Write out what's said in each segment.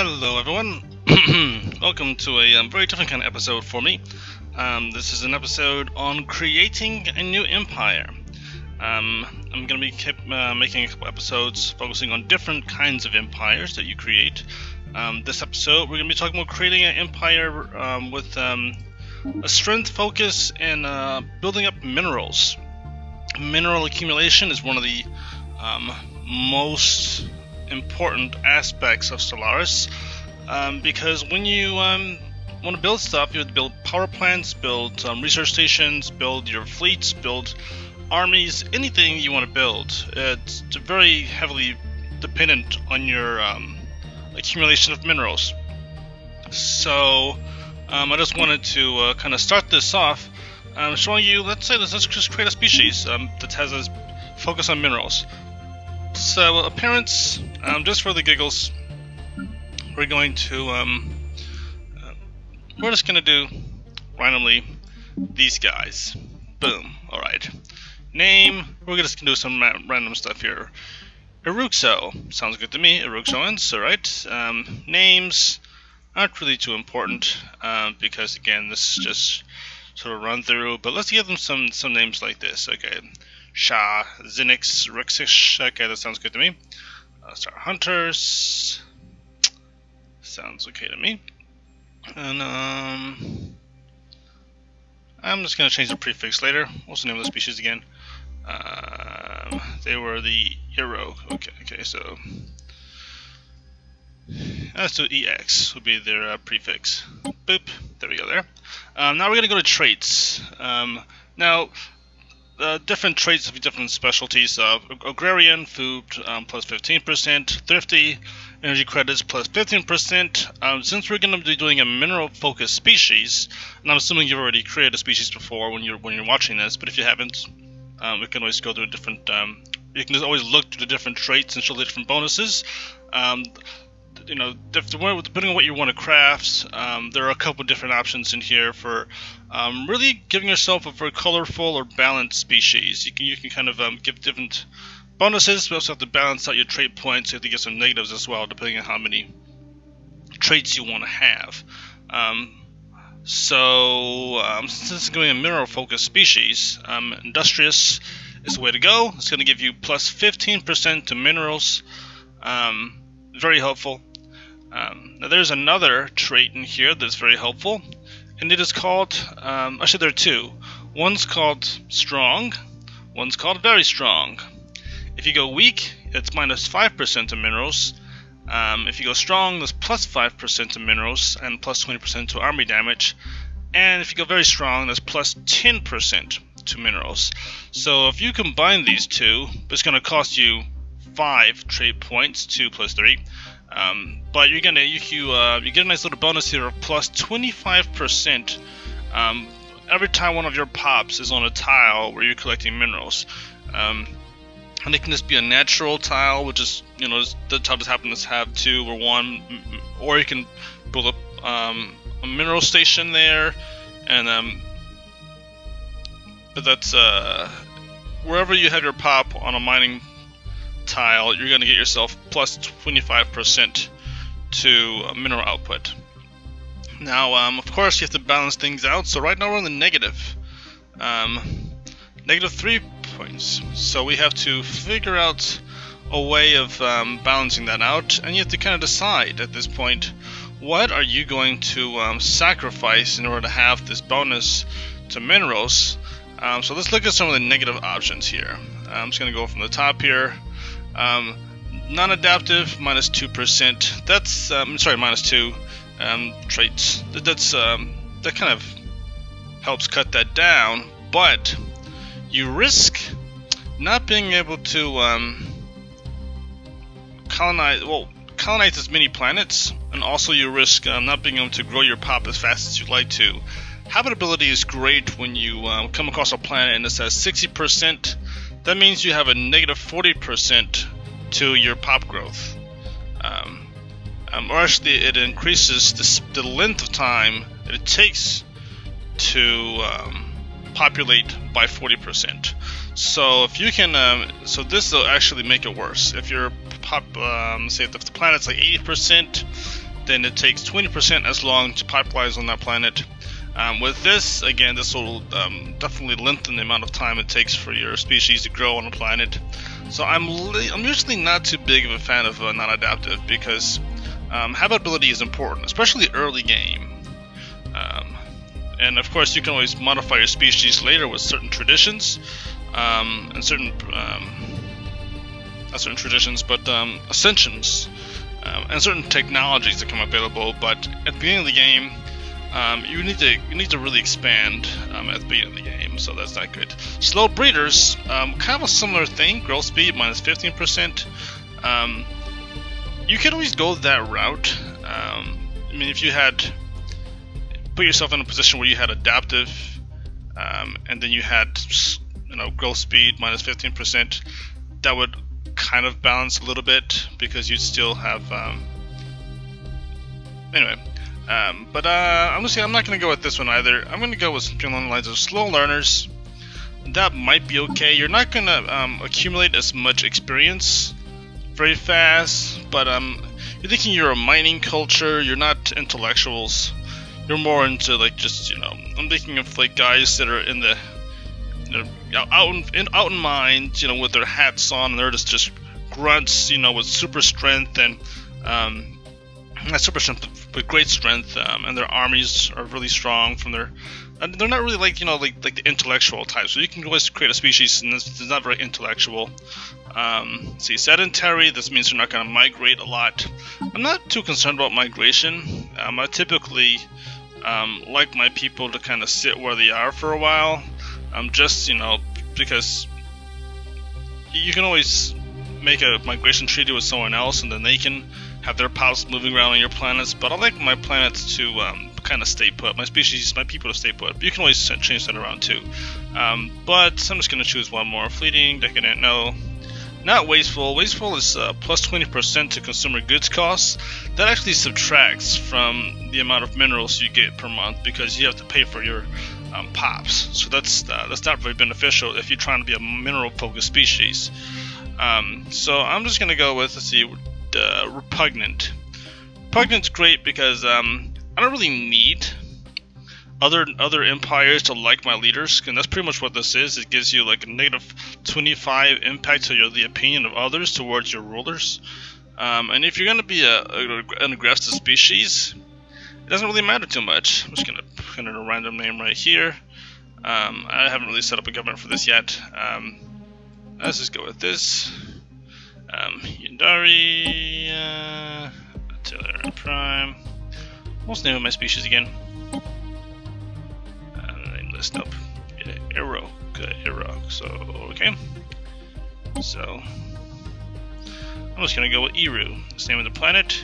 Hello everyone, welcome to a very different kind of episode for me. This is an episode on creating a new empire. I'm going to be making a couple episodes focusing on different kinds of empires that you create. This episode we're going to be talking about creating an empire with a strength focus and building up minerals. Mineral accumulation is one of the most important aspects of Stellaris, because when you want to build stuff, you have to build power plants, build research stations, build your fleets, build armies, anything you want to build. It's very heavily dependent on your accumulation of minerals. So I just wanted to kind of start this off showing you, let's just create a species that has a focus on minerals. So appearance, just for the giggles, we're going to we're just gonna do randomly these guys. Boom. All right. Name, we're just gonna do some random stuff here. Eruxo sounds good to me. Eruxoans. All right. Names aren't really too important because again, this is just sort of run through. But let's give them some names like this. Okay. Shah, Zinix, Rixish. Okay, that sounds good to me. Star Hunters. Sounds okay to me. And I'm just gonna change the prefix later. What's the name of the species again? They were the Eero. Okay, so let's do EX would be their prefix. Boop. There we go. There. Now we're gonna go to traits. Now. Different traits of different specialties. Agrarian, food plus 15%, thrifty, energy credits plus 15%. Since we're going to be doing a mineral-focused species, and I'm assuming you've already created a species before when you're watching this, but if you haven't, we can always go through different. You can just always look through the different traits and show the different bonuses. You know, depending on what you want to craft, there are a couple different options in here for really giving yourself a very colorful or balanced species. You can kind of give different bonuses, but also have to balance out your trait points. You have to get some negatives as well, depending on how many traits you want to have. Since this is going to be a mineral-focused species, industrious is the way to go. It's going to give you plus 15% to minerals. Very helpful. Now there's another trait in here that's very helpful, and it is called, actually there are two. One's called strong, one's called very strong. If you go weak, it's minus 5% to minerals. If you go strong, there's plus 5% to minerals and plus 20% to army damage. And if you go very strong, there's plus 10% to minerals. So if you combine these two, it's going to cost you 5 trait points, 2 plus 3. But you get a nice little bonus here of plus 25% every time one of your pops is on a tile where you're collecting minerals. And it can just be a natural tile, which is, you know, the tile just happens to have 2 or 1, or you can build a mineral station there, and but that's wherever you have your pop on a mining tile, you're going to get yourself plus 25% to mineral output. Now, of course, you have to balance things out. So right now we're in the negative. Negative 3 points. So we have to figure out a way of balancing that out. And you have to kind of decide at this point, what are you going to sacrifice in order to have this bonus to minerals? So let's look at some of the negative options here. I'm just going to go from the top here. Non-adaptive, minus 2%. That's sorry, minus 2 traits. That kind of helps cut that down, but you risk not being able to colonize as many planets, and also you risk not being able to grow your pop as fast as you'd like to. Habitability is great when you come across a planet and it says 60%. That means you have a negative 40% to your pop growth. Or actually, it increases the length of time that it takes to populate by 40%. So if you can, so this will actually make it worse. If your say if the planet's like 80%, then it takes 20% as long to popularize on that planet. With this, again, this will definitely lengthen the amount of time it takes for your species to grow on a planet. So I'm usually not too big of a fan of non-adaptive, because habitability is important, especially early game. And of course, you can always modify your species later with certain traditions and certain not certain traditions, but ascensions and certain technologies that come available. But at the beginning of the game, you need to really expand at the beginning of the game, so that's not good. Slow breeders, kind of a similar thing. Growth speed minus 15%. You can always go that route. I mean, if you had put yourself in a position where you had adaptive, and then you had, you know, growth speed minus 15%, that would kind of balance a little bit, because you'd still have anyway. But I'm not going to go with this one either. I'm going to go with something along the lines of slow learners. That might be okay. You're not going to accumulate as much experience very fast, but you're thinking you're a mining culture. You're not intellectuals. You're more into, like, just, you know, I'm thinking of like guys that are in the, you know, out in mines, you know, with their hats on, and they're just grunts, you know, with super strength and not super strength, but great strength, and their armies are really strong from their. And they're not really like, you know, like the intellectual type. So you can always create a species and it's not very intellectual. See, sedentary. This means they're not going to migrate a lot. I'm not too concerned about migration. I typically like my people to kind of sit where they are for a while. Just, you know, because you can always make a migration treaty with someone else, and then they can have their pals moving around on your planets. But I like my planets to kind of stay put. My species, my people to stay put. But you can always change that around too. But I'm just going to choose one more. Fleeting, decadent, no. Not wasteful. Wasteful is plus 20% to consumer goods costs. That actually subtracts from the amount of minerals you get per month, because you have to pay for your pops. So that's not very beneficial if you're trying to be a mineral-focused species. So I'm just going to go with, let's see, repugnant. Repugnant's great because I don't really need other empires to like my leaders, and that's pretty much what this is. It gives you like a negative 25 impact to the opinion of others towards your rulers. And if you're going to be an aggressive species, it doesn't really matter too much. I'm just going to put in a random name right here. I haven't really set up a government for this yet. Let's just go with this. Yandari, Attila Prime. What's the name of my species again? List up. Yeah, Arrow. Good, Arrow. So, okay. So, I'm just gonna go with Eru. That's the name of the planet.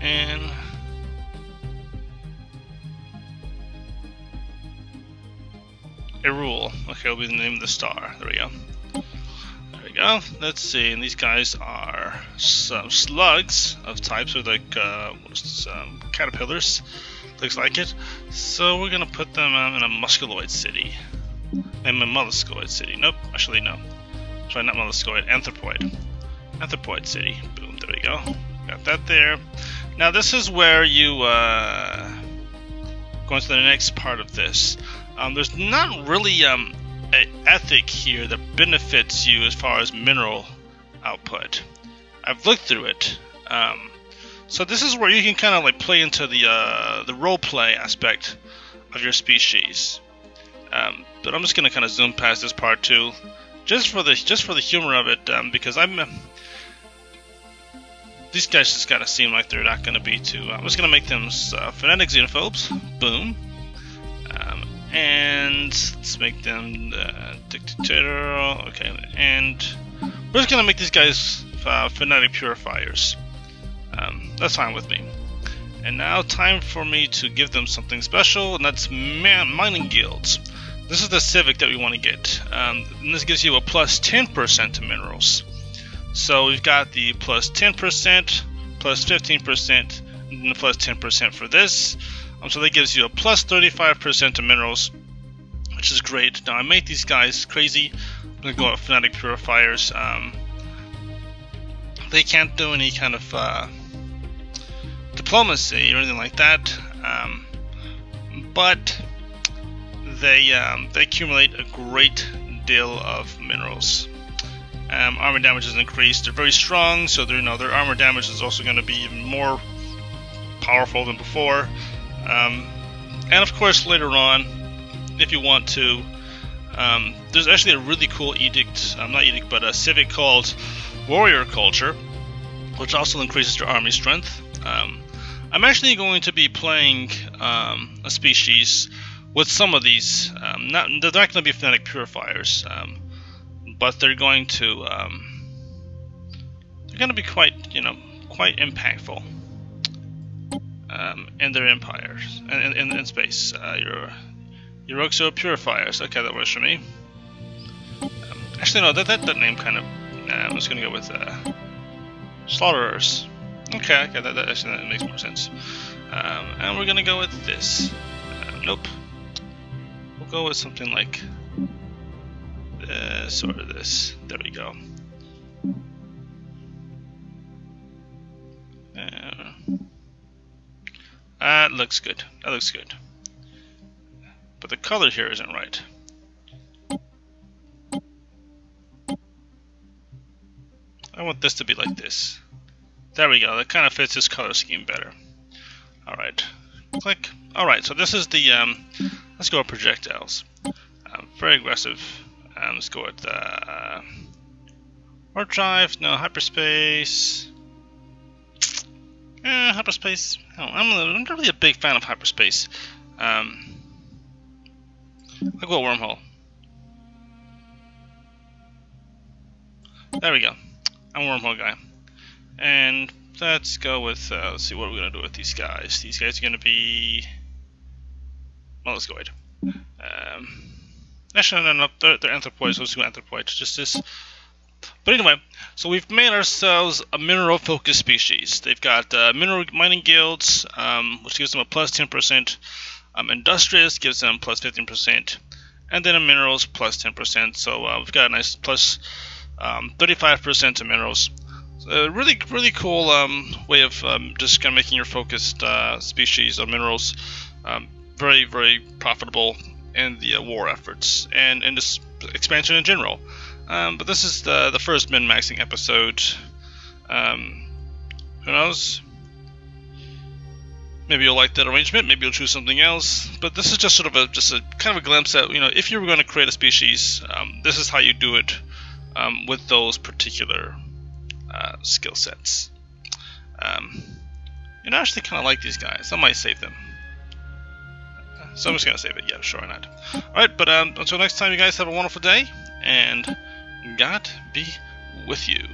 And Erul. Okay, will be the name of the star. There we go. There we go. Let's see. And these guys are some slugs of types, or like caterpillars. Looks like it. So we're gonna put them in a musculoid city. And a molluscoid city. Nope. Actually, no. Sorry, not molluscoid. Anthropoid. Anthropoid city. Boom. There we go. Got that there. Now this is where you go into the next part of this. There's not really an ethic here that benefits you as far as mineral output. I've looked through it. So this is where you can kind of like play into the role play aspect of your species. But I'm just gonna kind of zoom past this part too, just for the humor of it, because these guys just gotta seem like they're not gonna be too. I'm just gonna make them phonetic xenophobes. Boom. And let's make them dictatorial. Okay, and we're just gonna make these guys phonetic purifiers. That's fine with me. And now time for me to give them something special, and that's mining guilds. This is the civic that we want to get. And this gives you a plus 10% to minerals. So we've got the plus 10%, plus 15%, and the plus 10% for this. So that gives you a plus 35% to minerals, which is great. Now I make these guys crazy. I'm going to go with phonetic purifiers. they can't do any kind of diplomacy or anything like that, but they accumulate a great deal of minerals. Armor damage is increased. They're very strong, so their armor damage is also going to be even more powerful than before. And of course, later on, if you want to, there's actually a really cool edict, not edict, but a civic called Warrior Culture, which also increases your army strength. I'm actually going to be playing a species with some of these. They're not going to be fanatic purifiers, but they're going to be quite impactful in their empires and in space. Your Oxo purifiers. Okay, that works for me. Actually, no, that name kind of. I'm just gonna go with Slaughterers. Okay, that makes more sense. And we're gonna go with this. Nope. We'll go with something like this or this. There we go. That looks good. That looks good. But the color here isn't right. I want this to be like this. There we go. That kind of fits this color scheme better. Alright. Click. Alright, so this is the, let's go with projectiles. Very aggressive. Let's go with, warp drive. No, hyperspace. Hyperspace. Oh, I'm not really a big fan of hyperspace. I'll go wormhole. There we go. I'm a wormhole guy. And let's go with, let's see what we're going to do with these guys. These guys are going to be... Well, let's go ahead. Actually, no, they're anthropoids, so let's do anthropoid. Just this. But anyway, so we've made ourselves a mineral-focused species. They've got mineral mining guilds, which gives them a plus 10%. Industrious gives them plus 15%. And then in minerals, plus 10%. So we've got a nice plus 35% to minerals. So a really cool way of just kind of making your focused species of minerals very profitable in the war efforts and in this expansion in general. But this is the first min-maxing episode. Who knows? Maybe you'll like that arrangement. Maybe you'll choose something else. But this is just sort of a kind of a glimpse at, if you were going to create a species, this is how you do it with those particular skill sets. I actually kind of like these guys. I might save them. So I'm just going to save it. Yeah, sure, why not. Alright, but until next time, you guys have a wonderful day. And God be with you.